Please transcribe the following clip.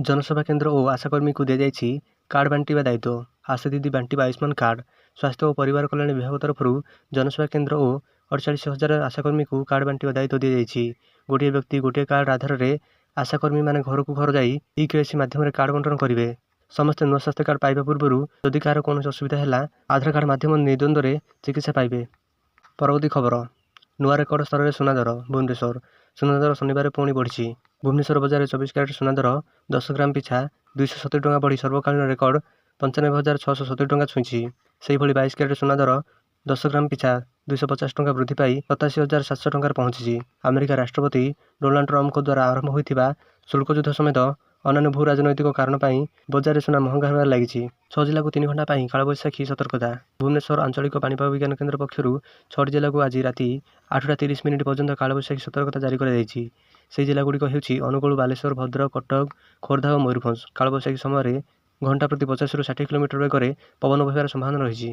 जनसेवा केन्द्र ଓ ଆଶାକର୍ମୀଙ୍କୁ ଦିଆଯାଇଛି କାର୍ଡ଼ ବାଣ୍ଟିବା ଦାୟିତ୍ୱ। ଆଶା ଦିଦି ବାଣ୍ଟିବା ଆୟୁଷ୍ମାନ କାର୍ଡ଼। ସ୍ୱାସ୍ଥ୍ୟ ଓ ପରିବାର କଲ୍ୟାଣ ବିଭାଗ ତରଫରୁ ଜନସେବା କେନ୍ଦ୍ର ଓ 48,000 ଆଶାକର୍ମୀଙ୍କୁ କାର୍ଡ଼ ବାଣ୍ଟିବା ଦାୟିତ୍ୱ ଦିଆଯାଇଛି। ଗୋଟିଏ ବ୍ୟକ୍ତି ଗୋଟିଏ କାର୍ଡ଼ ଆଧାରରେ ଆଶାକର୍ମୀମାନେ ଘରକୁ ଘର ଯାଇ ଇ-କେୱାଇସି ମାଧ୍ୟମରେ କାର୍ଡ଼ ବଣ୍ଟନ କରିବେ। ସମସ୍ତେ ନୂଆ ସ୍ୱାସ୍ଥ୍ୟ କାର୍ଡ଼ ପାଇବା ପୂର୍ବରୁ ଯଦି କାହାର କୌଣସି ଅସୁବିଧା ହେଲା ଆଧାର କାର୍ଡ଼ ମାଧ୍ୟମରେ ନିର୍ଦ୍ୱନ୍ଦ୍ୱରେ ଚିକିତ୍ସା ପାଇବେ। ପରବର୍ତ୍ତୀ ଖବର। ନୂଆ ରେକର୍ଡ ସ୍ତରରେ ସୁନା ଦର। ଭୁବନେଶ୍ୱର। ସୁନା ଦର ଶନିବାର ପୁଣି ବଢ଼ିଛି। ଭୁବନେଶ୍ୱର ବଜାରରେ 24 କ୍ୟାରେଟ୍ ସୁନା ଦର 10 ଗ୍ରାମ ପିଛା 270 ଟଙ୍କା ବଢ଼ି ସର୍ବକାଳୀନ ରେକର୍ଡ 95,670 ଟଙ୍କା ଛୁଇଁଛି। ସେହିଭଳି 22 କ୍ୟାରେଟ୍ ସୁନା ଦର 10 ଗ୍ରାମ ପିଛା 250 ଟଙ୍କା ବୃଦ୍ଧି ପାଇ 87,700 ଟଙ୍କାରେ ପହଞ୍ଚିଛି। ଆମେରିକା ରାଷ୍ଟ୍ରପତି ଡୋନାଲ୍ଡ ଟ୍ରମ୍ପଙ୍କ ଦ୍ୱାରା ଆରମ୍ଭ ହୋଇଥିବା ଶୁଳ୍କ ଯୁଦ୍ଧ ସମେତ ଅନ୍ୟାନ୍ୟ ଭୂ ରାଜନୈତିକ କାରଣ ପାଇଁ ବଜାରରେ ସୁନା ମହଙ୍ଗା ହେବାରେ ଲାଗିଛି। 6 ଜିଲ୍ଲାକୁ 3 ଘଣ୍ଟା ପାଇଁ କାଳବୈଶାଖୀ ସତର୍କତା। ଭୁବନେଶ୍ୱର ଆଞ୍ଚଳିକ ପାଣିପାଗ ବିଜ୍ଞାନ କେନ୍ଦ୍ର ପକ୍ଷରୁ 6ଟି ଜିଲ୍ଲାକୁ ଆଜି ରାତି 8:30 ପର୍ଯ୍ୟନ୍ତ କାଳବୈଶାଖୀ ସତର୍କତା ଜାରି କରାଯାଇଛି। ସେହି ଜିଲ୍ଲାଗୁଡ଼ିକ ହେଉଛି ଅନୁଗୁଳ, ବାଲେଶ୍ୱର, ଭଦ୍ରକ, କଟକ, ଖୋର୍ଦ୍ଧା ଓ ମୟୂରଭଞ୍ଜ। କାଳବୈଶାଖୀ ସମୟରେ ଘଣ୍ଟା ପ୍ରତି 50ରୁ 60 କିଲୋମିଟର ବେଗରେ ପବନ ବହିବାର ସମ୍ଭାବନା ରହିଛି।